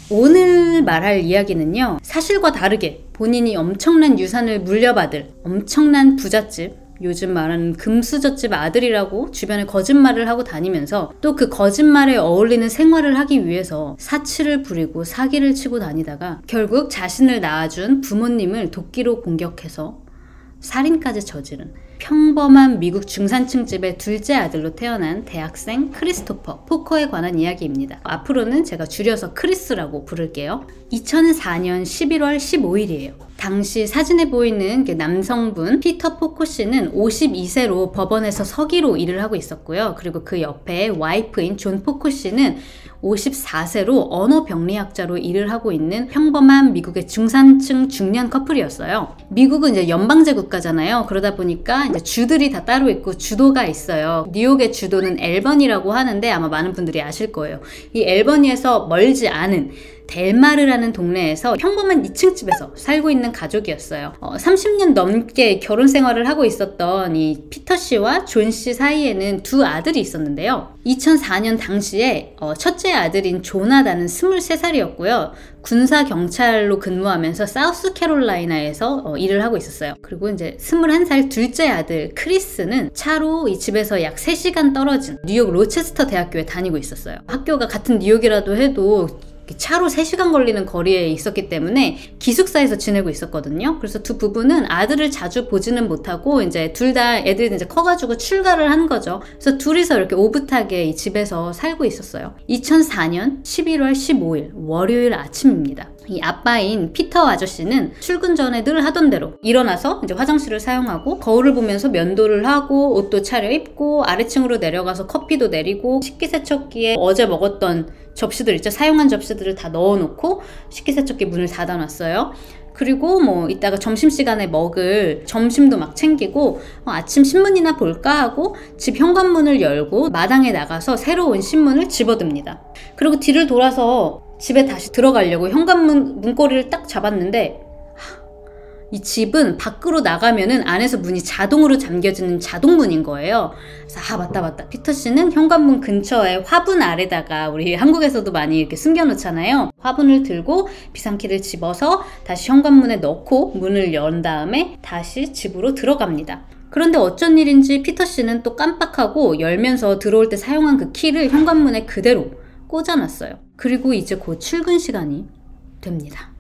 오늘 말할 이야기는요, 사실과 다르게 본인이 엄청난 유산을 물려받을 엄청난 부잣집, 요즘 말하는 금수저집 아들이라고 주변에 거짓말을 하고 다니면서 또 그 거짓말에 어울리는 생활을 하기 위해서 사치를 부리고 사기를 치고 다니다가 결국 자신을 낳아준 부모님을 도끼로 공격해서 살인까지 저지른 평범한 미국 중산층 집의 둘째 아들로 태어난 대학생 크리스토퍼 포커에 관한 이야기입니다. 앞으로는 제가 줄여서 크리스라고 부를게요. 2004년 11월 15일이에요. 당시 사진에 보이는 남성분 피터 포커 씨는 52세로 법원에서 서기로 일을 하고 있었고요. 그리고 그 옆에 와이프인 존 포커 씨는 54세로 언어병리학자로 일을 하고 있는 평범한 미국의 중산층 중년 커플이었어요. 미국은 이제 연방제 국가잖아요. 그러다 보니까 이제 주들이 다 따로 있고 주도가 있어요. 뉴욕의 주도는 앨버니라고 하는데 아마 많은 분들이 아실 거예요. 이 앨버니에서 멀지 않은 델마르라는 동네에서 평범한 2층 집에서 살고 있는 가족이었어요. 30년 넘게 결혼 생활을 하고 있었던 이 피터 씨와 존 씨 사이에는 두 아들이 있었는데요. 2004년 당시에 첫째 아들인 조나단은 23살이었고요. 군사 경찰로 근무하면서 사우스캐롤라이나에서 일을 하고 있었어요. 그리고 이제 21살 둘째 아들 크리스는 차로 이 집에서 약 3시간 떨어진 뉴욕 로체스터 대학교에 다니고 있었어요. 학교가 같은 뉴욕이라도 해도 차로 3시간 걸리는 거리에 있었기 때문에 기숙사에서 지내고 있었거든요. 그래서 두 부부는 아들을 자주 보지는 못하고 이제 둘 다 애들이 이제 커가지고 출가를 한 거죠. 그래서 둘이서 이렇게 오붓하게 이 집에서 살고 있었어요. 2004년 11월 15일 월요일 아침입니다. 이 아빠인 피터 아저씨는 출근 전에 늘 하던 대로 일어나서 이제 화장실을 사용하고 거울을 보면서 면도를 하고 옷도 차려입고 아래층으로 내려가서 커피도 내리고 식기세척기에 어제 먹었던 접시들 있죠. 사용한 접시들을 다 넣어놓고 식기세척기 문을 닫아놨어요. 그리고 뭐 이따가 점심시간에 먹을 점심도 막 챙기고 아침 신문이나 볼까 하고 집 현관문을 열고 마당에 나가서 새로 온 신문을 집어듭니다. 그리고 뒤를 돌아서 집에 다시 들어가려고 현관문 문고리를 딱 잡았는데 이 집은 밖으로 나가면은 안에서 문이 자동으로 잠겨지는 자동문인 거예요. 그래서 맞다. 피터 씨는 현관문 근처에 화분 아래다가 우리 한국에서도 많이 이렇게 숨겨놓잖아요. 화분을 들고 비상키를 집어서 다시 현관문에 넣고 문을 연 다음에 다시 집으로 들어갑니다. 그런데 어쩐 일인지 피터 씨는 또 깜빡하고 열면서 들어올 때 사용한 그 키를 현관문에 그대로 꽂아놨어요. 그리고 이제 곧 출근 시간이 됩니다.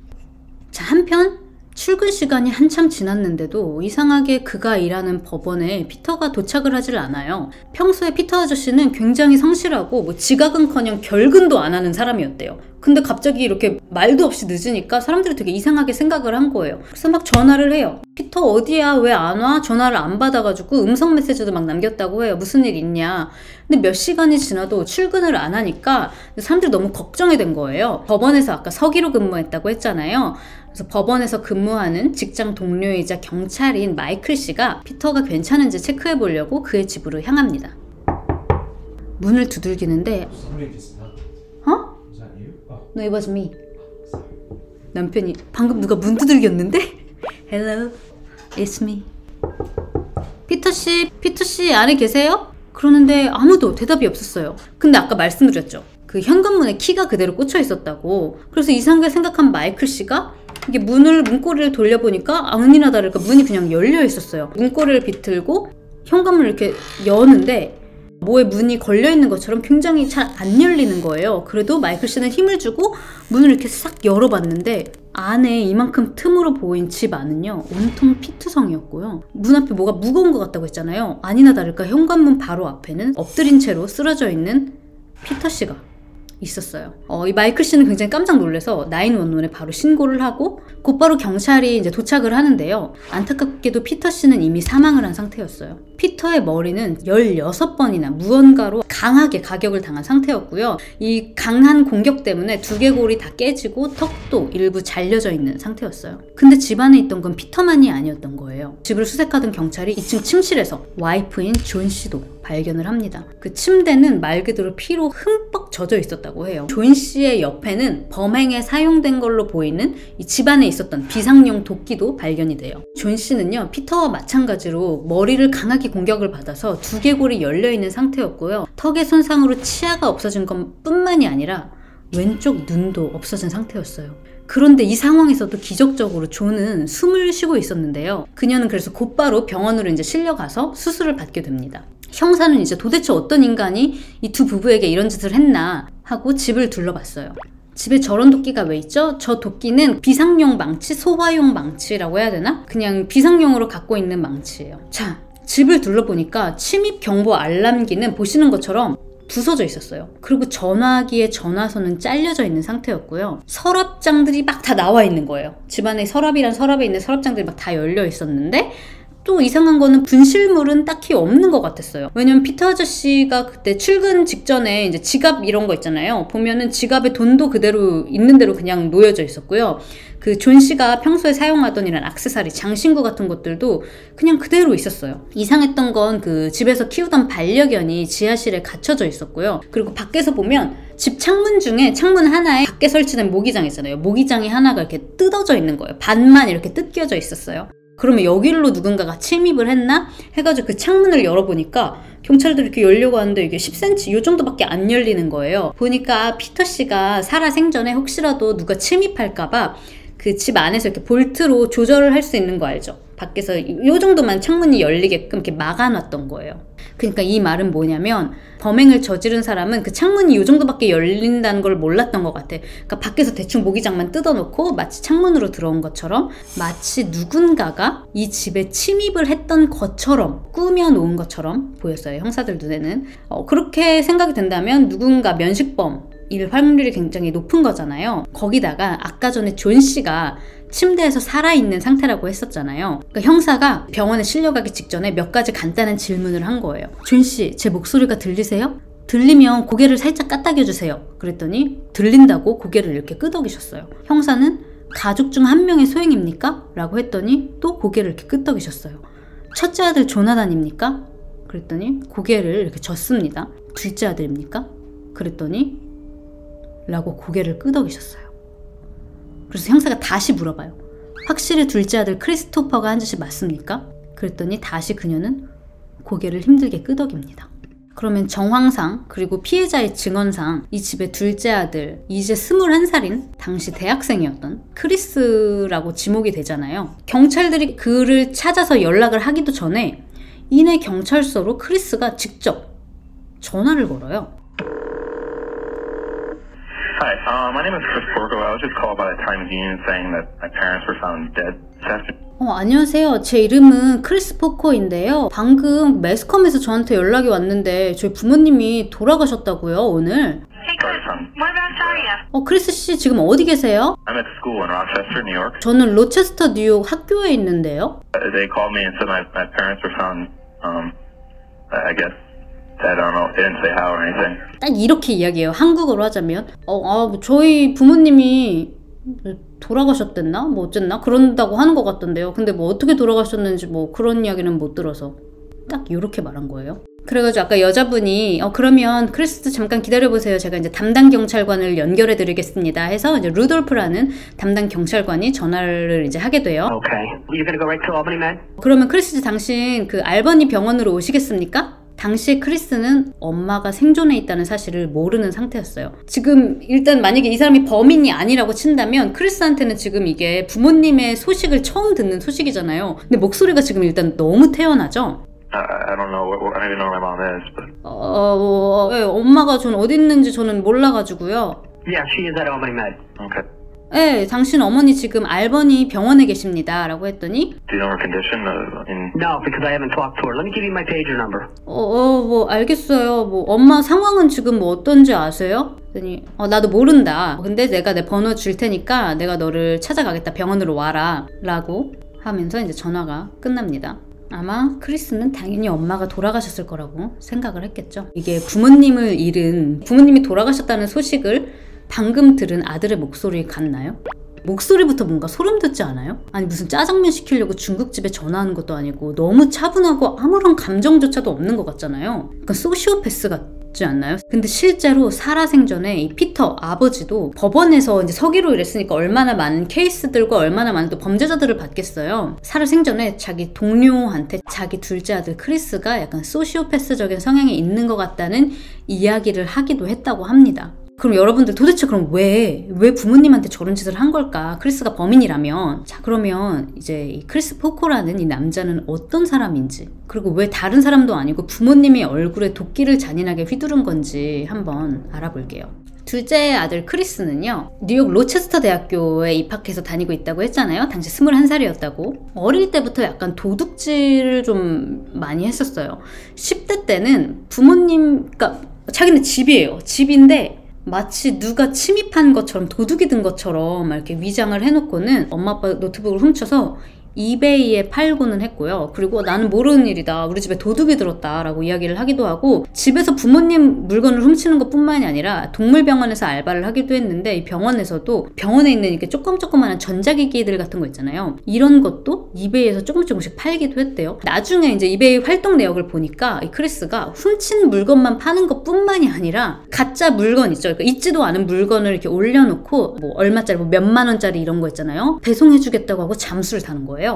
자, 한편 출근 시간이 한참 지났는데도 이상하게 그가 일하는 법원에 피터가 도착을 하질 않아요. 평소에 피터 아저씨는 굉장히 성실하고 뭐 지각은커녕 결근도 안 하는 사람이었대요. 근데 갑자기 이렇게 말도 없이 늦으니까 사람들이 되게 이상하게 생각을 한 거예요. 그래서 막 전화를 해요. 피터 어디야? 왜 안 와? 전화를 안 받아가지고 음성 메시지도 막 남겼다고 해요. 무슨 일 있냐? 근데 몇 시간이 지나도 출근을 안 하니까 사람들이 너무 걱정이 된 거예요. 법원에서 아까 서기로 근무했다고 했잖아요. 그래서 법원에서 근무하는 직장 동료이자 경찰인 마이클 씨가 피터가 괜찮은지 체크해 보려고 그의 집으로 향합니다. 문을 두들기는데 No, it was me. 남편이 방금 누가 문 두들겼는데? Hello, it's me. 피터 씨 안에 계세요? 그러는데 아무도 대답이 없었어요. 근데 아까 말씀드렸죠. 그 현관문에 키가 그대로 꽂혀 있었다고. 그래서 이상하게 생각한 마이클 씨가 이게 문고리를 돌려보니까 아니나 다를까 문이 그냥 열려 있었어요. 문고리를 비틀고 현관문을 이렇게 여는데 뭐에 문이 걸려있는 것처럼 굉장히 잘 안 열리는 거예요. 그래도 마이클 씨는 힘을 주고 문을 이렇게 싹 열어봤는데 안에 이만큼 틈으로 보인 집 안은요 온통 피투성이었고요. 문 앞에 뭐가 무거운 것 같다고 했잖아요. 아니나 다를까 현관문 바로 앞에는 엎드린 채로 쓰러져 있는 피터 씨가 있었어요. 이 마이클 씨는 굉장히 깜짝 놀라서 911에 바로 신고를 하고 곧바로 경찰이 이제 도착을 하는데요. 안타깝게도 피터 씨는 이미 사망을 한 상태였어요. 피터의 머리는 16번이나 무언가로 강하게 가격을 당한 상태였고요. 이 강한 공격 때문에 두개골이 다 깨지고 턱도 일부 잘려져 있는 상태였어요. 근데 집안에 있던 건 피터만이 아니었던 거예요. 집을 수색하던 경찰이 2층 침실에서 와이프인 존 씨도 발견을 합니다. 그 침대는 말 그대로 피로 흠뻑 젖어 있었다고 해요. 존 씨의 옆에는 범행에 사용된 걸로 보이는 이 집안에 있었던 비상용 도끼도 발견이 돼요. 존 씨는요 피터와 마찬가지로 머리를 강하게 공격을 받아서 두개골이 열려있는 상태였고요. 턱의 손상으로 치아가 없어진 것 뿐만이 아니라 왼쪽 눈도 없어진 상태였어요. 그런데 이 상황에서도 기적적으로 존은 숨을 쉬고 있었는데요. 그녀는 그래서 곧바로 병원으로 이제 실려가서 수술을 받게 됩니다. 형사는 이제 도대체 어떤 인간이 이 두 부부에게 이런 짓을 했나 하고 집을 둘러봤어요. 집에 저런 도끼가 왜 있죠? 저 도끼는 비상용 망치, 소화용 망치라고 해야 되나? 그냥 비상용으로 갖고 있는 망치예요. 자, 집을 둘러보니까 침입 경보 알람기는 보시는 것처럼 부서져 있었어요. 그리고 전화기의 전화선은 잘려져 있는 상태였고요. 서랍장들이 막 다 나와 있는 거예요. 집안에 서랍에 있는 서랍장들이 막 다 열려 있었는데 또 이상한 거는 분실물은 딱히 없는 것 같았어요. 왜냐면 피터 아저씨가 그때 출근 직전에 이제 지갑 이런 거 있잖아요. 보면은 지갑에 돈도 그대로 있는 대로 그냥 놓여져 있었고요. 그 존 씨가 평소에 사용하던 이런 액세서리, 장신구 같은 것들도 그냥 그대로 있었어요. 이상했던 건 그 집에서 키우던 반려견이 지하실에 갇혀져 있었고요. 그리고 밖에서 보면 집 창문 중에 창문 하나에 밖에 설치된 모기장 있잖아요. 모기장이 하나가 이렇게 뜯어져 있는 거예요. 반만 이렇게 뜯겨져 있었어요. 그러면 여기로 누군가가 침입을 했나? 해가지고 그 창문을 열어보니까 경찰들이 이렇게 열려고 하는데 이게 10cm 요 정도밖에 안 열리는 거예요. 보니까 피터 씨가 살아 생전에 혹시라도 누가 침입할까봐 그 집 안에서 이렇게 볼트로 조절을 할 수 있는 거 알죠? 밖에서 요 정도만 창문이 열리게끔 이렇게 막아놨던 거예요. 그러니까 이 말은 뭐냐면 범행을 저지른 사람은 그 창문이 요 정도밖에 열린다는 걸 몰랐던 것 같아. 그러니까 밖에서 대충 모기장만 뜯어놓고 마치 창문으로 들어온 것처럼 마치 누군가가 이 집에 침입을 했던 것처럼 꾸며놓은 것처럼 보였어요. 형사들 눈에는. 그렇게 생각이 된다면 누군가 면식범 일 확률이 굉장히 높은 거잖아요. 거기다가 아까 전에 존 씨가 침대에서 살아있는 상태라고 했었잖아요. 그러니까 형사가 병원에 실려가기 직전에 몇 가지 간단한 질문을 한 거예요. 존 씨, 제 목소리가 들리세요? 들리면 고개를 살짝 까딱여주세요. 그랬더니 들린다고 고개를 이렇게 끄덕이셨어요. 형사는 가족 중 한 명의 소행입니까? 라고 했더니 또 고개를 이렇게 끄덕이셨어요. 첫째 아들 조나단입니까? 그랬더니 고개를 이렇게 젓습니다. 둘째 아들입니까? 그랬더니 라고 고개를 끄덕이셨어요. 그래서 형사가 다시 물어봐요. 확실히 둘째 아들 크리스토퍼가 한 짓이 맞습니까? 그랬더니 다시 그녀는 고개를 힘들게 끄덕입니다. 그러면 정황상 그리고 피해자의 증언상 이 집의 둘째 아들, 이제 21살인 당시 대학생이었던 크리스라고 지목이 되잖아요. 경찰들이 그를 찾아서 연락을 하기도 전에 이내 경찰서로 크리스가 직접 전화를 걸어요. Hi, my name is Chris Porco. I was just called by the Times-Union saying that my parents were found dead this afternoon. 안녕하세요. 제 이름은 크리스 포커인데요. 방금 매스컴에서 저한테 연락이 왔는데 저희 부모님이 돌아가셨다고요, 오늘. Hey Chris, whereabouts are you? 크리스 씨 지금 어디 계세요? I'm at school in Rochester, New York. 저는 로체스터, 뉴욕 학교에 있는데요. They called me and said my parents were found, I guess. I don't know. They didn't say how or anything. 딱 이렇게 이야기해요. 한국어로 하자면 저희 부모님이 돌아가셨댔나? 뭐 어쨌나? 그런다고 하는 것 같던데요. 근데 뭐 어떻게 돌아가셨는지 뭐 그런 이야기는 못 들어서 딱 이렇게 말한 거예요. 그래가지고 아까 여자분이 그러면 크리스 잠깐 기다려보세요. 제가 이제 담당 경찰관을 연결해드리겠습니다. 해서 이제 루돌프라는 담당 경찰관이 전화를 이제 하게 돼요. Okay. You're gonna go right to Albany Med? 그러면 크리스 당신 그 알버니 병원으로 오시겠습니까? 당시에 크리스는 엄마가 생존해 있다는 사실을 모르는 상태였어요. 지금 일단 만약에 이 사람이 범인이 아니라고 친다면 크리스한테는 지금 이게 부모님의 소식을 처음 듣는 소식이잖아요. 근데 목소리가 지금 일단 너무 태연하죠? I don't know. I don't even know where my mom is. But... 엄마가 전 어디 있는지 저는 몰라가지고요. Yeah, she is at Albany Med. Okay. 네, 당신 어머니 지금 알버니 병원에 계십니다. 라고 했더니 Do you know her condition? No, because I haven't talked to her. Let me give you my pager number. 뭐 알겠어요. 뭐 엄마 상황은 지금 뭐 어떤지 아세요? 그랬더니 나도 모른다. 근데 내가 내 번호 줄 테니까 내가 너를 찾아가겠다. 병원으로 와라. 라고 하면서 이제 전화가 끝납니다. 아마 크리스는 당연히 엄마가 돌아가셨을 거라고 생각을 했겠죠. 이게 부모님이 돌아가셨다는 소식을 방금 들은 아들의 목소리 같나요? 목소리부터 뭔가 소름 돋지 않아요? 아니 무슨 짜장면 시키려고 중국집에 전화하는 것도 아니고 너무 차분하고 아무런 감정조차도 없는 것 같잖아요. 약간 소시오패스 같지 않나요? 근데 실제로 살아생전에 이 피터 아버지도 법원에서 이제 서기로 일했으니까 얼마나 많은 케이스들과 얼마나 많은 또 범죄자들을 받겠어요. 살아생전에 자기 동료한테 자기 둘째 아들 크리스가 약간 소시오패스적인 성향이 있는 것 같다는 이야기를 하기도 했다고 합니다. 그럼 여러분들 도대체 그럼 왜 부모님한테 저런 짓을 한 걸까? 크리스가 범인이라면. 자, 그러면 이제 이 크리스 포코라는 이 남자는 어떤 사람인지, 그리고 왜 다른 사람도 아니고 부모님의 얼굴에 도끼를 잔인하게 휘두른 건지 한번 알아볼게요. 둘째 아들 크리스는요, 뉴욕 로체스터 대학교에 입학해서 다니고 있다고 했잖아요. 당시 21살이었다고. 어릴 때부터 약간 도둑질을 좀 많이 했었어요. 10대 때는 부모님, 그러니까 자기네 집이에요. 집인데 마치 누가 침입한 것처럼, 도둑이 든 것처럼 이렇게 위장을 해놓고는 엄마 아빠 노트북을 훔쳐서 이베이에 팔고는 했고요. 그리고 나는 모르는 일이다, 우리 집에 도둑이 들었다 라고 이야기를 하기도 하고, 집에서 부모님 물건을 훔치는 것 뿐만이 아니라 동물병원에서 알바를 하기도 했는데, 이 병원에서도 병원에 있는 이렇게 조그마한 전자기기들 같은 거 있잖아요. 이런 것도 이베이에서 조금씩 팔기도 했대요. 나중에 이제 이베이 활동 내역을 보니까 이 크리스가 훔친 물건만 파는 것 뿐만이 아니라 가짜 물건 있죠. 그러니까 있지도 않은 물건을 이렇게 올려놓고 뭐 얼마짜리, 뭐 몇만 원짜리 이런 거 있잖아요. 배송해주겠다고 하고 잠수를 타는 거예요.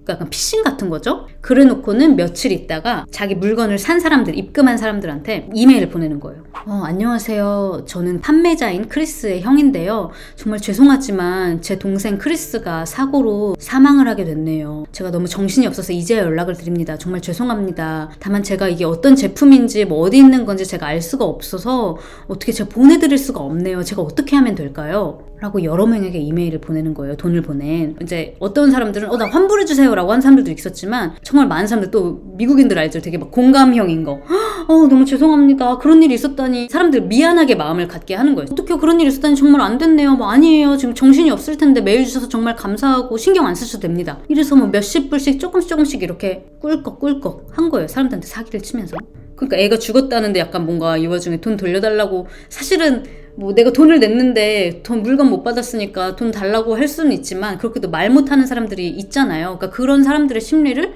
약간 피싱 같은 거죠. 그래 놓고는 며칠 있다가 자기 물건을 산 사람들, 입금한 사람들한테 이메일을 보내는 거예요. 안녕하세요. 저는 판매자인 크리스의 형인데요. 정말 죄송하지만 제 동생 크리스가 사고로 사망을 하게 됐네요. 제가 너무 정신이 없어서 이제야 연락을 드립니다. 정말 죄송합니다. 다만 제가 이게 어떤 제품인지 뭐 어디 있는 건지 제가 알 수가 없어서 어떻게 제가 보내드릴 수가 없네요. 제가 어떻게 하면 될까요? 라고 여러 명에게 이메일을 보내는 거예요. 돈을 보낸. 이제 어떤 사람들은 나 환불해주세요 라고 한 사람들도 있었지만, 정말 많은 사람들, 또 미국인들 알죠? 되게 막 공감형인 거. 너무 죄송합니다. 그런 일이 있었다니. 사람들 미안하게 마음을 갖게 하는 거예요. 어떻게 그런 일이 있었다니, 정말 안 됐네요. 뭐 아니에요. 지금 정신이 없을 텐데 메일 주셔서 정말 감사하고 신경 안 쓰셔도 됩니다. 이래서 뭐 몇십 불씩 조금씩 이렇게 꿀꺽 한 거예요. 사람들한테 사기를 치면서. 그러니까 애가 죽었다는데 약간 뭔가 이 와중에 돈 돌려달라고, 사실은 뭐 내가 돈을 냈는데 물건 못 받았으니까 돈 달라고 할 수는 있지만, 그렇게도 말 못하는 사람들이 있잖아요. 그러니까 그런 사람들의 심리를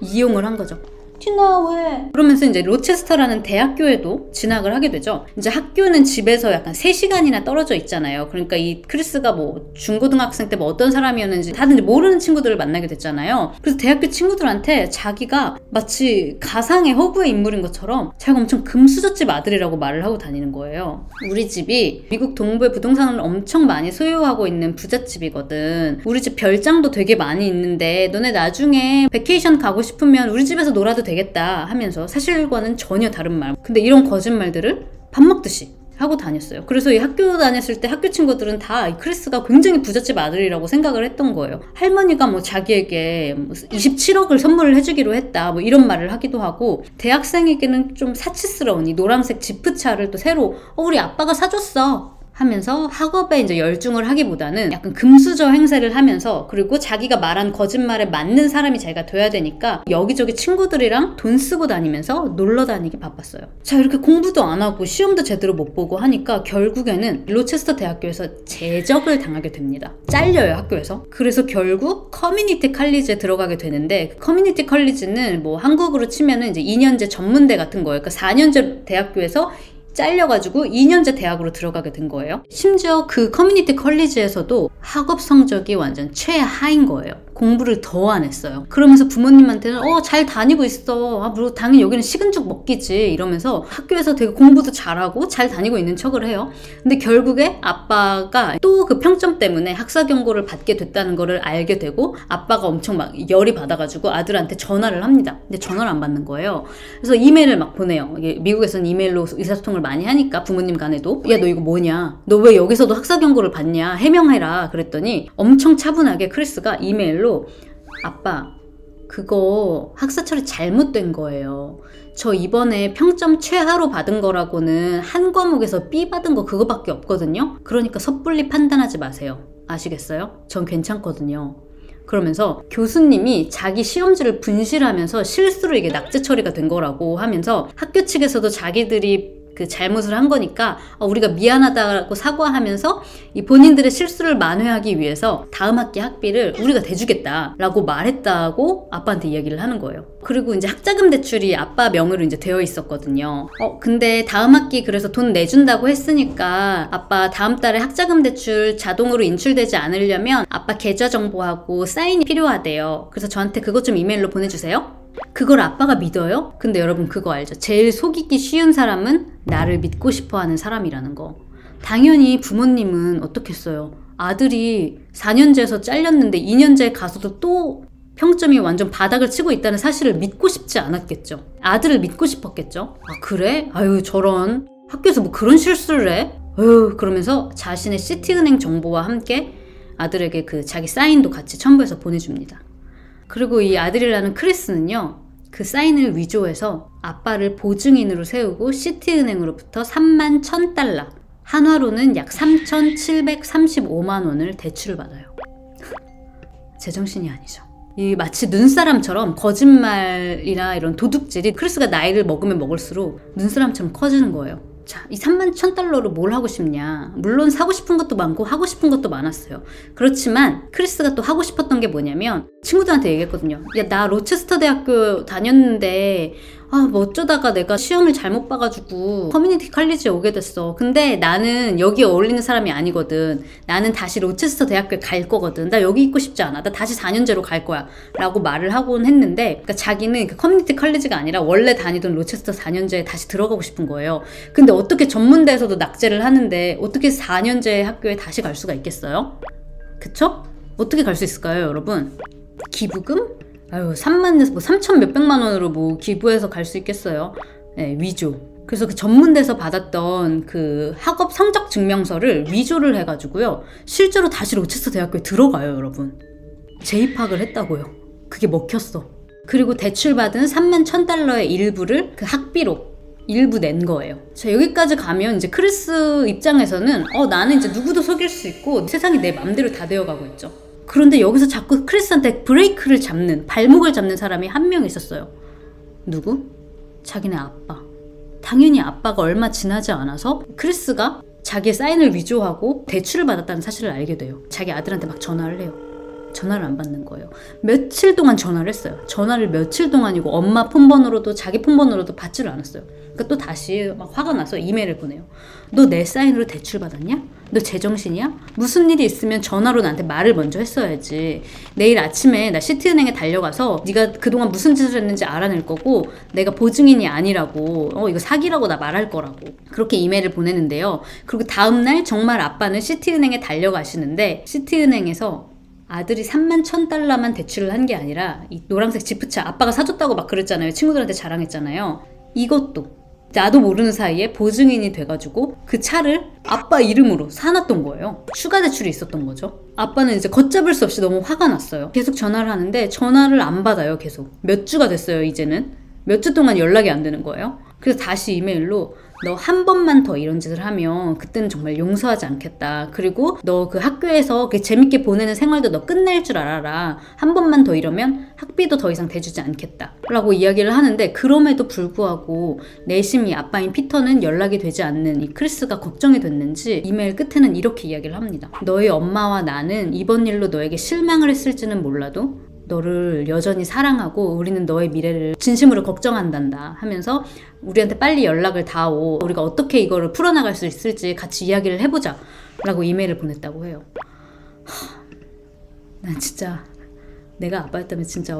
이용을 한 거죠. 티나 왜? 그러면서 이제 로체스터라는 대학교에도 진학을 하게 되죠. 이제 학교는 집에서 약간 3시간이나 떨어져 있잖아요. 그러니까 이 크리스가 뭐 중고등학생 때 뭐 어떤 사람이었는지 다들 이제 모르는 친구들을 만나게 됐잖아요. 그래서 대학교 친구들한테 자기가 마치 가상의 허구의 인물인 것처럼 자기가 엄청 금수저집 아들이라고 말을 하고 다니는 거예요. 우리 집이 미국 동부의 부동산을 엄청 많이 소유하고 있는 부잣집이거든. 우리 집 별장도 되게 많이 있는데 너네 나중에 베케이션 가고 싶으면 우리 집에서 놀아도 되겠다 하면서 사실과는 전혀 다른 말. 근데 이런 거짓말들을 밥 먹듯이 하고 다녔어요. 그래서 이 학교 다녔을 때 학교 친구들은 다 이 크리스가 굉장히 부잣집 아들이라고 생각을 했던 거예요. 할머니가 뭐 자기에게 27억을 선물을 해주기로 했다, 뭐 이런 말을 하기도 하고, 대학생에게는 좀 사치스러운 이 노란색 지프차를 또 새로 우리 아빠가 사줬어 하면서 학업에 이제 열중을 하기보다는 약간 금수저 행세를 하면서, 그리고 자기가 말한 거짓말에 맞는 사람이 자기가 돼야 되니까 여기저기 친구들이랑 돈 쓰고 다니면서 놀러 다니기 바빴어요. 자, 이렇게 공부도 안 하고 시험도 제대로 못 보고 하니까 결국에는 로체스터 대학교에서 제적을 당하게 됩니다. 잘려요, 학교에서. 그래서 결국 커뮤니티 컬리지에 들어가게 되는데, 그 커뮤니티 컬리지는 뭐 한국으로 치면은 이제 2년제 전문대 같은 거예요. 그러니까 4년제 대학교에서 잘려가지고 2년제 대학으로 들어가게 된 거예요. 심지어 그 커뮤니티 컬리지에서도 학업 성적이 완전 최하인 거예요. 공부를 더 안 했어요. 그러면서 부모님한테는 잘 다니고 있어. 뭐 당연히 여기는 식은 죽 먹기지 이러면서 학교에서 되게 공부도 잘하고 잘 다니고 있는 척을 해요. 근데 결국에 아빠가 또 그 평점 때문에 학사 경고를 받게 됐다는 거를 알게 되고, 아빠가 엄청 막 열이 받아가지고 아들한테 전화를 합니다. 근데 전화를 안 받는 거예요. 그래서 이메일을 막 보내요. 이게 미국에서는 이메일로 의사소통을 많이 하니까 부모님 간에도, 야 너 이거 뭐냐, 너 왜 여기서도 학사 경고를 받냐, 해명해라 그랬더니 엄청 차분하게 크리스가 이메일로, 아빠 그거 학사 처리 잘못된 거예요. 저 이번에 평점 최하로 받은 거라고는 한 과목에서 B 받은 거 그거밖에 없거든요. 그러니까 섣불리 판단하지 마세요. 아시겠어요? 전 괜찮거든요. 그러면서 교수님이 자기 시험지를 분실하면서 실수로 이게 낙제 처리가 된 거라고 하면서, 학교 측에서도 자기들이 그 잘못을 한 거니까 우리가 미안하다고 사과하면서 이 본인들의 실수를 만회하기 위해서 다음 학기 학비를 우리가 대주겠다라고 말했다고 아빠한테 이야기를 하는 거예요. 그리고 이제 학자금 대출이 아빠 명의로 이제 되어 있었거든요. 근데 다음 학기 그래서 돈 내준다고 했으니까 아빠 다음 달에 학자금 대출 자동으로 인출되지 않으려면 아빠 계좌 정보하고 사인이 필요하대요. 그래서 저한테 그것 좀 이메일로 보내주세요. 그걸 아빠가 믿어요? 근데 여러분 그거 알죠? 제일 속이기 쉬운 사람은 나를 믿고 싶어하는 사람이라는 거. 당연히 부모님은 어떻겠어요. 아들이 4년제에서 잘렸는데 2년제에 가서도 또 평점이 완전 바닥을 치고 있다는 사실을 믿고 싶지 않았겠죠. 아들을 믿고 싶었겠죠. 아 그래? 아유 저런 학교에서 뭐 그런 실수를 해? 아유 그러면서 자신의 시티은행 정보와 함께 아들에게 그 자기 사인도 같이 첨부해서 보내줍니다. 그리고 이 아들이라는 크리스는요. 그 사인을 위조해서 아빠를 보증인으로 세우고 시티은행으로부터 31,000달러 한화로는 약 3,735만 원을 대출을 받아요. 제정신이 아니죠. 이 마치 눈사람처럼 거짓말이나 이런 도둑질이 크리스가 나이를 먹으면 먹을수록 눈사람처럼 커지는 거예요. 자, 이 31,000달러로 뭘 하고 싶냐? 물론 사고 싶은 것도 많고 하고 싶은 것도 많았어요. 그렇지만 크리스가 또 하고 싶었던 게 뭐냐면 친구들한테 얘기했거든요. 야, 나 로체스터 대학교 다녔는데 뭐 어쩌다가 내가 시험을 잘못 봐가지고 커뮤니티 칼리지에 오게 됐어. 근데 나는 여기에 어울리는 사람이 아니거든. 나는 다시 로체스터 대학교에 갈 거거든. 나 여기 있고 싶지 않아. 나 다시 4년제로 갈 거야. 라고 말을 하곤 했는데 그러니까 자기는 그 커뮤니티 칼리지가 아니라 원래 다니던 로체스터 4년제에 다시 들어가고 싶은 거예요. 근데 어떻게 전문대에서도 낙제를 하는데 어떻게 4년제 학교에 다시 갈 수가 있겠어요? 그쵸? 어떻게 갈 수 있을까요, 여러분? 기부금? 아유, 3천 몇백만 원으로 뭐 기부해서 갈 수 있겠어요? 네, 위조. 그래서 그 전문대에서 받았던 그 학업 성적 증명서를 위조를 해가지고요. 실제로 다시 로체스터 대학교에 들어가요, 여러분. 재입학을 했다고요. 그게 먹혔어. 그리고 대출받은 31,000달러의 일부를 그 학비로 일부 낸 거예요. 자, 여기까지 가면 이제 크리스 입장에서는 나는 이제 누구도 속일 수 있고 세상이 내 맘대로 다 되어가고 있죠. 그런데 여기서 자꾸 크리스한테 브레이크를 잡는, 발목을 잡는 사람이 한 명 있었어요. 누구? 자기네 아빠. 당연히 아빠가 얼마 지나지 않아서 크리스가 자기의 사인을 위조하고 대출을 받았다는 사실을 알게 돼요. 자기 아들한테 막 전화를 해요. 전화를 안 받는 거예요. 며칠 동안 전화를 했어요. 전화를 며칠 동안이고 엄마 폰번호로도 자기 폰번호로도 받지를 않았어요. 그러니까 또 다시 막 화가 나서 이메일을 보내요. 너 내 사인으로 대출 받았냐? 너 제정신이야? 무슨 일이 있으면 전화로 나한테 말을 먼저 했어야지. 내일 아침에 나 시티은행에 달려가서 네가 그동안 무슨 짓을 했는지 알아낼 거고 내가 보증인이 아니라고 이거 사기라고 나 말할 거라고 그렇게 이메일을 보내는데요. 그리고 다음날 정말 아빠는 시티은행에 달려가시는데 시티은행에서 아들이 31,000달러만 대출을 한 게 아니라 이 노란색 지프차 아빠가 사줬다고 막 그랬잖아요. 친구들한테 자랑했잖아요. 이것도 나도 모르는 사이에 보증인이 돼가지고 그 차를 아빠 이름으로 사놨던 거예요. 추가 대출이 있었던 거죠. 아빠는 이제 걷잡을 수 없이 너무 화가 났어요. 계속 전화를 하는데 전화를 안 받아요. 계속. 몇 주가 됐어요. 이제는. 몇 주 동안 연락이 안 되는 거예요. 그래서 다시 이메일로 너 한 번만 더 이런 짓을 하면 그때는 정말 용서하지 않겠다. 그리고 너 그 학교에서 그 재밌게 보내는 생활도 너 끝낼 줄 알아라. 한 번만 더 이러면 학비도 더 이상 대주지 않겠다. 라고 이야기를 하는데 그럼에도 불구하고 내심 이 아빠인 피터는 연락이 되지 않는 이 크리스가 걱정이 됐는지 이메일 끝에는 이렇게 이야기를 합니다. 너희 엄마와 나는 이번 일로 너에게 실망을 했을지는 몰라도 너를 여전히 사랑하고 우리는 너의 미래를 진심으로 걱정한단다 하면서 우리한테 빨리 연락을 다오. 우리가 어떻게 이거를 풀어나갈 수 있을지 같이 이야기를 해보자 라고 이메일을 보냈다고 해요. 난 진짜 내가 아빠였다면 진짜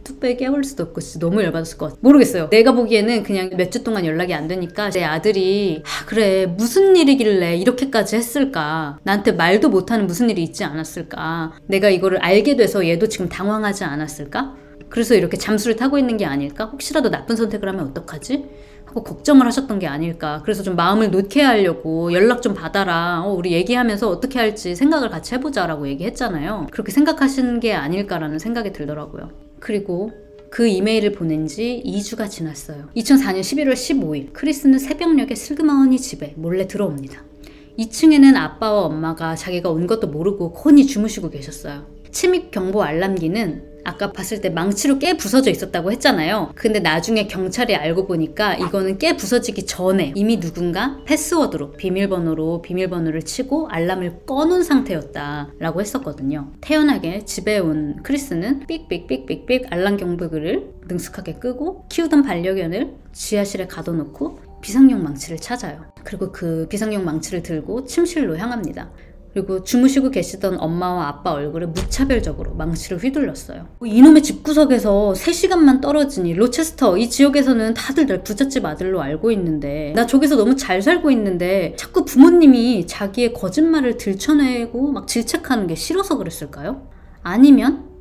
뚝배기 깨물 수도 없고 진짜 너무 열받았을 것 같아. 모르겠어요. 내가 보기에는 그냥 몇 주 동안 연락이 안 되니까 내 아들이 그래 무슨 일이길래 이렇게까지 했을까. 나한테 말도 못하는 무슨 일이 있지 않았을까. 내가 이거를 알게 돼서 얘도 지금 당황하지 않았을까. 그래서 이렇게 잠수를 타고 있는 게 아닐까. 혹시라도 나쁜 선택을 하면 어떡하지 하고 걱정을 하셨던 게 아닐까. 그래서 좀 마음을 놓게 하려고 연락 좀 받아라. 우리 얘기하면서 어떻게 할지 생각을 같이 해보자 라고 얘기했잖아요. 그렇게 생각하시는 게 아닐까라는 생각이 들더라고요. 그리고 그 이메일을 보낸 지 2주가 지났어요. 2004년 11월 15일 크리스는 새벽녘에 슬그머니 집에 몰래 들어옵니다. 2층에는 아빠와 엄마가 자기가 온 것도 모르고 곤히 주무시고 계셨어요. 침입 경보 알람기는 아까 봤을 때 망치로 깨 부서져 있었다고 했잖아요. 근데 나중에 경찰이 알고 보니까 이거는 깨 부서지기 전에 이미 누군가 패스워드로 비밀번호를 치고 알람을 꺼놓은 상태였다라고 했었거든요. 태연하게 집에 온 크리스는 삑삑삑삑삑 알람 경보기를 능숙하게 끄고 키우던 반려견을 지하실에 가둬놓고 비상용 망치를 찾아요. 그리고 그 비상용 망치를 들고 침실로 향합니다. 그리고 주무시고 계시던 엄마와 아빠 얼굴에 무차별적으로 망치를 휘둘렀어요. 이놈의 집구석에서 3시간만 떨어지니 로체스터 이 지역에서는 다들 날 부잣집 아들로 알고 있는데 나 저기서 너무 잘 살고 있는데 자꾸 부모님이 자기의 거짓말을 들춰내고 막 질책하는 게 싫어서 그랬을까요? 아니면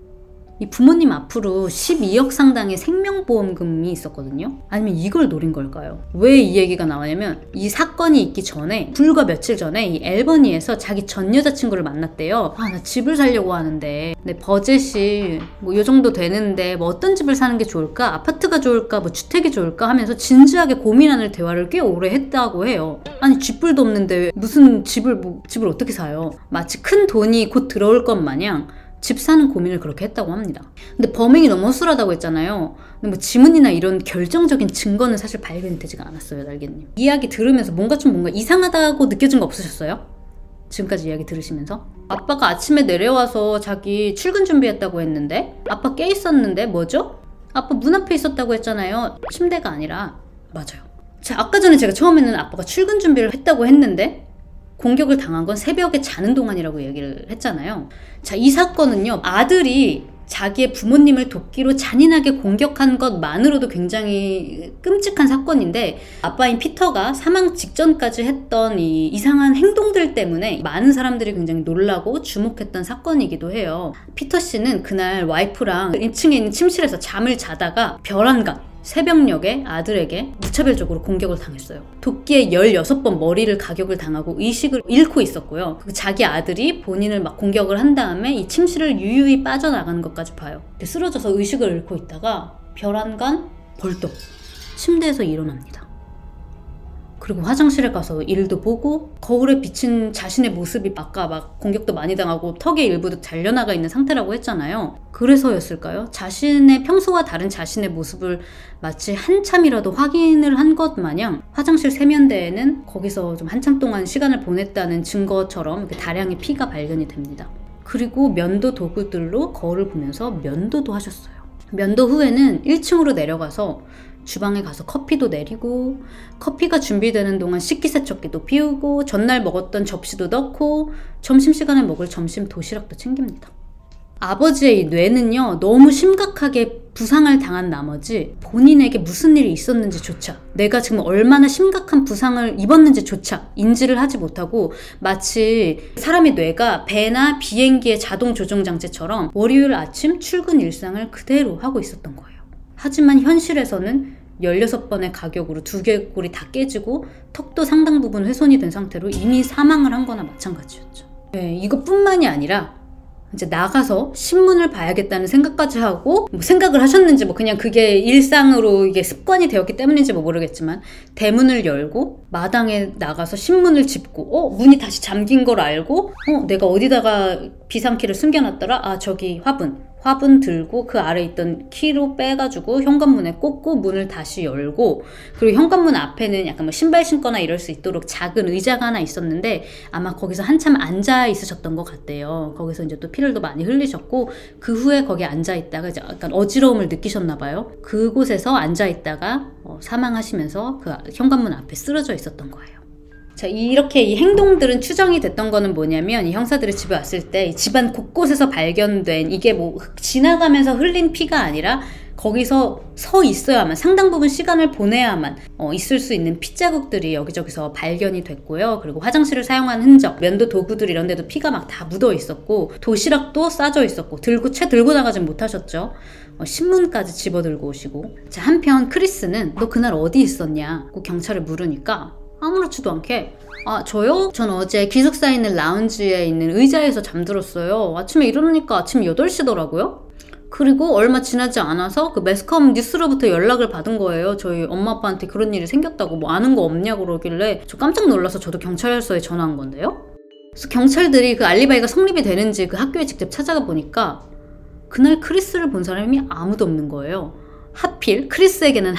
이 부모님 앞으로 12억 상당의 생명보험금이 있었거든요. 아니면 이걸 노린 걸까요? 왜 이 얘기가 나오냐면 이 사건이 있기 전에 불과 며칠 전에 이 앨버니에서 자기 전 여자친구를 만났대요. 아, 나 집을 사려고 하는데 내 버젯이 뭐 요 정도 되는데 뭐 어떤 집을 사는 게 좋을까? 아파트가 좋을까? 뭐 주택이 좋을까? 하면서 진지하게 고민하는 대화를 꽤 오래 했다고 해요. 아니 쥐뿔도 없는데 무슨 집을 어떻게 사요? 마치 큰 돈이 곧 들어올 것 마냥 집 사는 고민을 그렇게 했다고 합니다. 근데 범행이 너무 허술하다고 했잖아요. 근데 뭐 지문이나 이런 결정적인 증거는 사실 발견이 되지가 않았어요, 날개님. 이야기 들으면서 뭔가 이상하다고 느껴진 거 없으셨어요? 지금까지 이야기 들으시면서? 아빠가 아침에 내려와서 자기 출근 준비했다고 했는데 아빠 깨 있었는데 뭐죠? 아빠 문 앞에 있었다고 했잖아요. 침대가 아니라. 맞아요. 자, 아까 전에 제가 처음에는 아빠가 출근 준비를 했다고 했는데 공격을 당한 건 새벽에 자는 동안이라고 얘기를 했잖아요. 자, 이 사건은요, 아들이 자기의 부모님을 도끼로 잔인하게 공격한 것만으로도 굉장히 끔찍한 사건인데 아빠인 피터가 사망 직전까지 했던 이 이상한 행동들 때문에 많은 사람들이 굉장히 놀라고 주목했던 사건이기도 해요. 피터 씨는 그날 와이프랑 1층에 있는 침실에서 잠을 자다가 별안간 새벽녘에 아들에게 무차별적으로 공격을 당했어요. 도끼에 16번 머리를 가격을 당하고 의식을 잃고 있었고요. 자기 아들이 본인을 막 공격을 한 다음에 이 침실을 유유히 빠져나가는 것까지 봐요. 쓰러져서 의식을 잃고 있다가 별안간 벌떡 침대에서 일어납니다. 그리고 화장실에 가서 일도 보고 거울에 비친 자신의 모습이 아까 막 공격도 많이 당하고 턱의 일부도 잘려나가 있는 상태라고 했잖아요. 그래서였을까요? 자신의 평소와 다른 자신의 모습을 마치 한참이라도 확인을 한 것 마냥 화장실 세면대에는 거기서 좀 한참 동안 시간을 보냈다는 증거처럼 다량의 피가 발견이 됩니다. 그리고 면도 도구들로 거울을 보면서 면도도 하셨어요. 면도 후에는 1층으로 내려가서 주방에 가서 커피도 내리고 커피가 준비되는 동안 식기세척기도 비우고 전날 먹었던 접시도 넣고 점심시간에 먹을 점심 도시락도 챙깁니다. 아버지의 이 뇌는요, 너무 심각하게 부상을 당한 나머지 본인에게 무슨 일이 있었는지조차, 내가 지금 얼마나 심각한 부상을 입었는지조차 인지를 하지 못하고 마치 사람의 뇌가 배나 비행기의 자동 조종 장치처럼 월요일 아침 출근 일상을 그대로 하고 있었던 거예요. 하지만 현실에서는 16번의 가격으로 두개골이 다 깨지고 턱도 상당 부분 훼손이 된 상태로 이미 사망을 한 거나 마찬가지였죠. 네, 이것뿐만이 아니라 이제 나가서 신문을 봐야겠다는 생각까지 하고 생각을 하셨는지 그냥 그게 일상으로 이게 습관이 되었기 때문인지 모르겠지만 대문을 열고 마당에 나가서 신문을 짚고 문이 다시 잠긴 걸 알고 내가 어디다가 비상키를 숨겨놨더라? 아, 저기 화분 들고 그 아래 있던 키로 빼가지고 현관문에 꽂고 문을 다시 열고, 그리고 현관문 앞에는 약간 신발 신거나 이럴 수 있도록 작은 의자가 하나 있었는데 아마 거기서 한참 앉아 있으셨던 것 같대요. 거기서 이제 또 피를 또 많이 흘리셨고 그 후에 거기 앉아 있다가 이제 약간 어지러움을 느끼셨나 봐요. 그곳에서 앉아 있다가 사망하시면서 그 현관문 앞에 쓰러져 있었던 거예요. 자, 이렇게 이 행동들은 추정이 됐던 거는 뭐냐면 이 형사들이 집에 왔을 때 집안 곳곳에서 발견된 이게 지나가면서 흘린 피가 아니라 거기서 서 있어야만, 상당 부분 시간을 보내야만 있을 수 있는 핏자국들이 여기저기서 발견이 됐고요. 그리고 화장실을 사용한 흔적, 면도 도구들 이런 데도 피가 막 다 묻어 있었고 도시락도 싸져 있었고 채 들고 나가진 못하셨죠. 신문까지 집어들고 오시고. 자, 한편 크리스는 너 그날 어디 있었냐고 경찰을 물으니까 아무렇지도 않게 저요? 전 어제 기숙사에 있는 라운지에 있는 의자에서 잠들었어요. 아침에 일어나니까 아침 8시더라고요. 그리고 얼마 지나지 않아서 그 매스컴 뉴스로부터 연락을 받은 거예요. 저희 엄마 아빠한테 그런 일이 생겼다고 아는 거 없냐고 그러길래 저 깜짝 놀라서 저도 경찰서에 전화한 건데요. 그래서 경찰들이 그 알리바이가 성립이 되는지 그 학교에 직접 찾아가 보니까 그날 크리스를 본 사람이 아무도 없는 거예요. 크리스에게는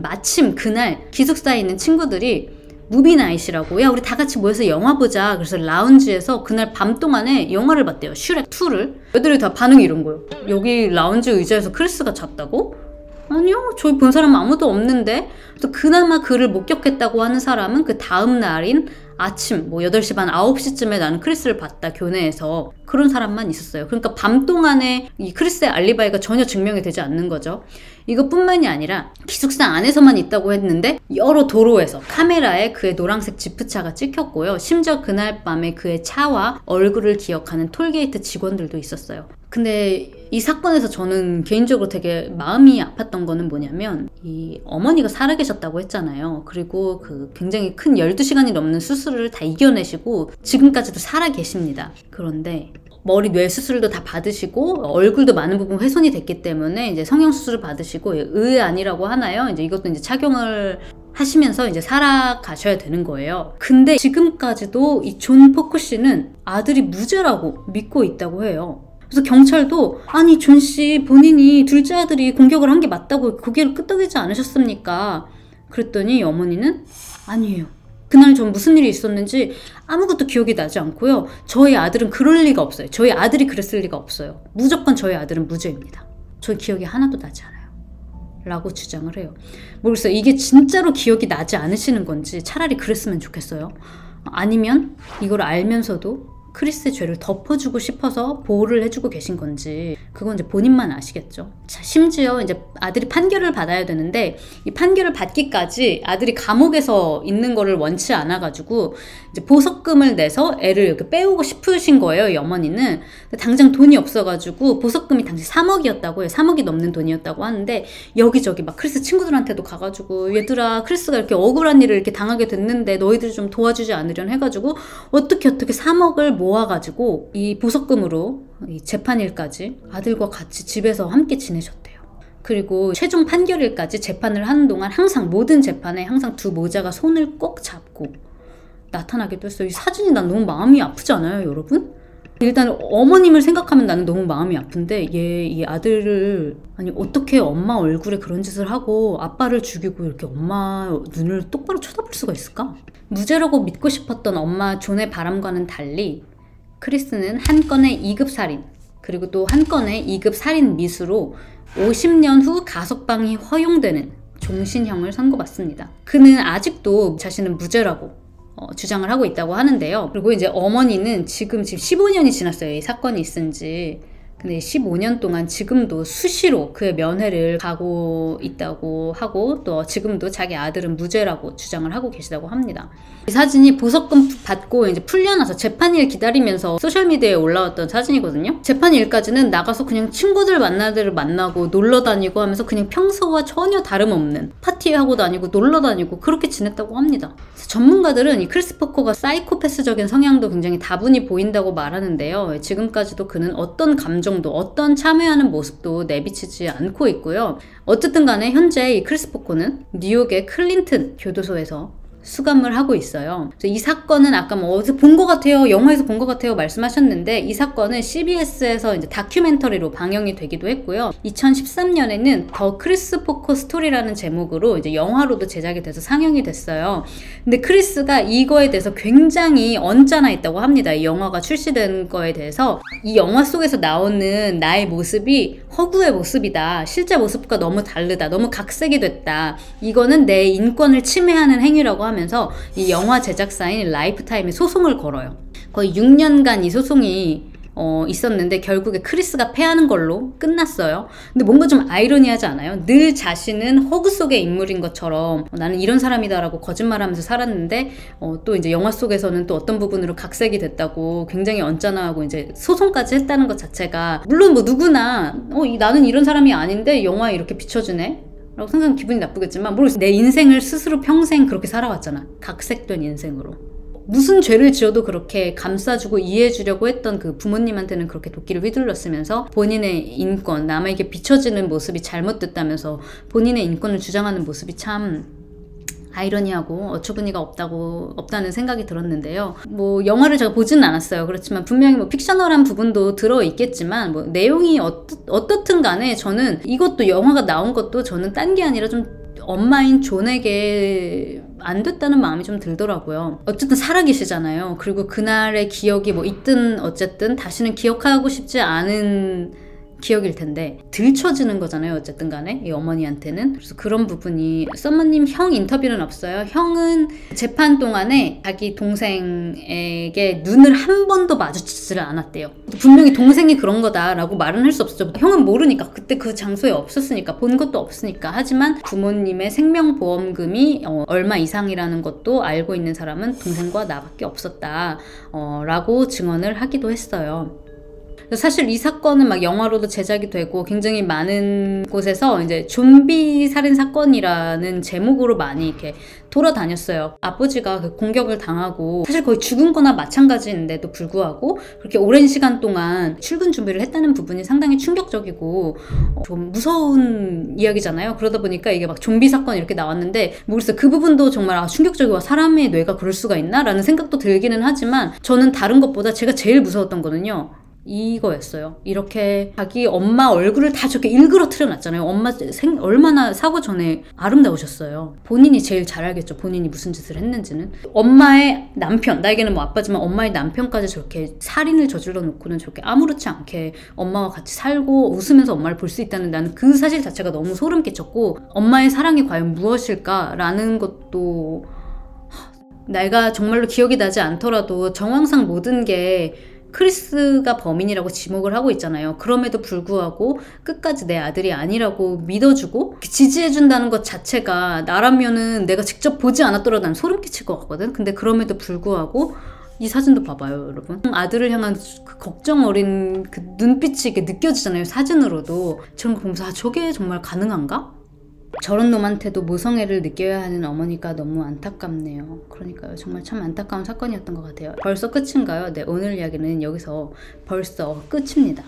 마침 그날 기숙사에 있는 친구들이 무비나잇이라고, 야 우리 다 같이 모여서 영화 보자. 그래서 라운지에서 그날 밤 동안에 영화를 봤대요. 슈렉 2를. 애들이 다 반응이 이런 거예요. 여기 라운지 의자에서 크리스가 잤다고? 아니요, 저희 본 사람 아무도 없는데. 또 그나마 그를 목격했다고 하는 사람은 그 다음 날인 아침 8시 반 9시쯤에 나는 크리스를 봤다, 교내에서. 그런 사람만 있었어요. 그러니까 밤 동안에 이 크리스의 알리바이가 전혀 증명이 되지 않는 거죠. 이것뿐만이 아니라 기숙사 안에서만 있다고 했는데 여러 도로에서 카메라에 그의 노란색 지프차가 찍혔고요. 심지어 그날 밤에 그의 차와 얼굴을 기억하는 톨게이트 직원들도 있었어요. 근데 이 사건에서 저는 개인적으로 되게 마음이 아팠던 거는 뭐냐면, 이 어머니가 살아계셨다고 했잖아요. 그리고 그 굉장히 큰 12시간이 넘는 수술을 다 이겨내시고 지금까지도 살아계십니다. 그런데 머리 뇌 수술도 다 받으시고 얼굴도 많은 부분 훼손이 됐기 때문에 이제 성형수술을 받으시고 의안이라고 하나요? 이제 이것도 이제 착용을 하시면서 이제 살아가셔야 되는 거예요. 근데 지금까지도 이 존 포크 씨는 아들이 무죄라고 믿고 있다고 해요. 그래서 경찰도 아니 존 씨 본인이 둘째 아들이 공격을 한 게 맞다고 고개를 끄덕이지 않으셨습니까? 그랬더니 어머니는 아니에요. 그날 전 무슨 일이 있었는지 아무것도 기억이 나지 않고요. 저희 아들은 그럴 리가 없어요. 저희 아들이 그랬을 리가 없어요. 무조건 저희 아들은 무죄입니다. 저희 기억이 하나도 나지 않아요. 라고 주장을 해요. 모르겠어요. 이게 진짜로 기억이 나지 않으시는 건지 차라리 그랬으면 좋겠어요. 아니면 이걸 알면서도 크리스의 죄를 덮어주고 싶어서 보호를 해주고 계신 건지, 그건 이제 본인만 아시겠죠. 자, 심지어 이제 아들이 판결을 받아야 되는데 이 판결을 받기까지 아들이 감옥에서 있는 거를 원치 않아가지고 이제 보석금을 내서 애를 이렇게 빼오고 싶으신 거예요, 이 어머니는. 당장 돈이 없어가지고 보석금이 당시 3억이었다고 해요. 3억이 넘는 돈이었다고 하는데 여기저기 막 크리스 친구들한테도 가가지고 얘들아 크리스가 이렇게 억울한 일을 이렇게 당하게 됐는데 너희들이 좀 도와주지 않으려나 해가지고 어떻게 3억을 모아가지고 이 보석금으로 이 재판일까지 아들과 같이 집에서 함께 지내셨대요. 그리고 최종 판결일까지 재판을 하는 동안 항상 모든 재판에 항상 두 모자가 손을 꼭 잡고 나타나기도 했어요. 이 사진이 난 너무 마음이 아프지 않아요, 여러분? 일단 어머님을 생각하면 나는 너무 마음이 아픈데 얘 이 아들을 아니 어떻게 엄마 얼굴에 그런 짓을 하고 아빠를 죽이고 이렇게 엄마 눈을 똑바로 쳐다볼 수가 있을까? 무죄라고 믿고 싶었던 엄마 존의 바람과는 달리 크리스는 한 건의 2급 살인, 그리고 또 한 건의 2급 살인 미수로 50년 후 가석방이 허용되는 종신형을 선고받습니다. 그는 아직도 자신은 무죄라고 주장을 하고 있다고 하는데요. 그리고 이제 어머니는 지금 15년이 지났어요. 이 사건이 있은 지. 근데 15년 동안 지금도 수시로 그의 면회를 가고 있다고 하고, 또 지금도 자기 아들은 무죄라고 주장을 하고 계시다고 합니다. 이 사진이 보석금 받고 이제 풀려나서 재판일 기다리면서 소셜미디어에 올라왔던 사진이거든요. 재판일까지는 나가서 그냥 친구들 만나고 놀러 다니고 하면서 그냥 평소와 전혀 다름없는 파티하고 다니고 놀러 다니고 그렇게 지냈다고 합니다. 전문가들은 이 크리스 포커가 사이코패스적인 성향도 굉장히 다분히 보인다고 말하는데요. 지금까지도 그는 어떤 감정도 어떤 참여하는 모습도 내비치지 않고 있고요. 어쨌든 간에 현재 이 크리스 포커는 뉴욕의 클린튼 교도소에서 수감을 하고 있어요. 그래서 이 사건은 아까 뭐 어디서 본 것 같아요, 영화에서 본 것 같아요 말씀하셨는데, 이 사건은 CBS에서 이제 다큐멘터리로 방영이 되기도 했고요. 2013년에는 더 크리스 포커 스토리라는 제목으로 이제 영화로도 제작이 돼서 상영이 됐어요. 근데 크리스가 이거에 대해서 굉장히 언짢아 있다고 합니다. 이 영화가 출시된 거에 대해서. 이 영화 속에서 나오는 나의 모습이 허구의 모습이다. 실제 모습과 너무 다르다. 너무 각색이 됐다. 이거는 내 인권을 침해하는 행위라고 하면서 이 영화 제작사인 라이프타임에 소송을 걸어요. 거의 6년간 이 소송이 있었는데 결국에 크리스가 패하는 걸로 끝났어요. 근데 뭔가 좀 아이러니하지 않아요? 늘 자신은 허구 속의 인물인 것처럼 나는 이런 사람이다라고 거짓말하면서 살았는데 또 이제 영화 속에서는 또 어떤 부분으로 각색이 됐다고 굉장히 언짢아하고 이제 소송까지 했다는 것 자체가, 물론 뭐 누구나 나는 이런 사람이 아닌데 영화에 이렇게 비춰주네? 라고 생각하면 기분이 나쁘겠지만, 모르겠어요. 내 인생을 스스로 평생 그렇게 살아왔잖아. 각색된 인생으로. 무슨 죄를 지어도 그렇게 감싸주고 이해해주려고 했던 그 부모님한테는 그렇게 도끼를 휘둘렀으면서 본인의 인권, 남에게 비춰지는 모습이 잘못됐다면서 본인의 인권을 주장하는 모습이 참 아이러니하고 어처구니가 없다는 생각이 들었는데요. 뭐 영화를 제가 보지는 않았어요. 그렇지만 분명히 뭐 픽셔널한 부분도 들어있겠지만 뭐 내용이 어떻든 간에 저는 이것도, 영화가 나온 것도 저는 딴 게 아니라 좀 엄마인 존에게 안 됐다는 마음이 좀 들더라고요. 어쨌든 살아계시잖아요. 그리고 그날의 기억이 뭐 있든 어쨌든 다시는 기억하고 싶지 않은 기억일 텐데 들춰지는 거잖아요. 어쨌든 간에 이 어머니한테는. 그래서 그런 부분이 썸머님 형 인터뷰는 없어요. 형은 재판 동안에 자기 동생에게 눈을 한 번도 마주치지를 않았대요. 분명히 동생이 그런 거다라고 말은 할 수 없었죠. 형은 모르니까, 그때 그 장소에 없었으니까, 본 것도 없으니까. 하지만 부모님의 생명보험금이 얼마 이상이라는 것도 알고 있는 사람은 동생과 나밖에 없었다 라고 증언을 하기도 했어요. 사실 이 사건은 막 영화로도 제작이 되고 굉장히 많은 곳에서 이제 좀비 살인 사건이라는 제목으로 많이 이렇게 돌아다녔어요. 아버지가 그 공격을 당하고 사실 거의 죽은 거나 마찬가지인데도 불구하고 그렇게 오랜 시간 동안 출근 준비를 했다는 부분이 상당히 충격적이고 좀 무서운 이야기잖아요. 그러다 보니까 이게 막 좀비 사건 이렇게 나왔는데 모르겠어요. 그 부분도 정말 충격적이고 사람의 뇌가 그럴 수가 있나? 라는 생각도 들기는 하지만 저는 다른 것보다 제가 제일 무서웠던 거는요. 이거였어요. 이렇게 자기 엄마 얼굴을 다 저렇게 일그러뜨려 놨잖아요. 엄마 얼마나 사고 전에 아름다우셨어요. 본인이 제일 잘 알겠죠. 본인이 무슨 짓을 했는지는. 엄마의 남편, 나에게는 뭐 아빠지만 엄마의 남편까지 저렇게 살인을 저질러 놓고는 저렇게 아무렇지 않게 엄마와 같이 살고 웃으면서 엄마를 볼 수 있다는, 나는 그 사실 자체가 너무 소름 끼쳤고, 엄마의 사랑이 과연 무엇일까라는 것도 내가 정말로 기억이 나지 않더라도 정황상 모든 게 크리스가 범인이라고 지목을 하고 있잖아요. 그럼에도 불구하고 끝까지 내 아들이 아니라고 믿어주고 지지해준다는 것 자체가 나라면은 내가 직접 보지 않았더라도 난 소름 끼칠 것 같거든. 근데 그럼에도 불구하고 이 사진도 봐봐요, 여러분. 아들을 향한 그 걱정 어린 그 눈빛이 이렇게 느껴지잖아요, 사진으로도. 저런 거 보면서 저게 정말 가능한가? 저런 놈한테도 모성애를 느껴야 하는 어머니가 너무 안타깝네요. 그러니까요. 정말 참 안타까운 사건이었던 것 같아요. 벌써 끝인가요? 네, 오늘 이야기는 여기서 벌써 끝입니다.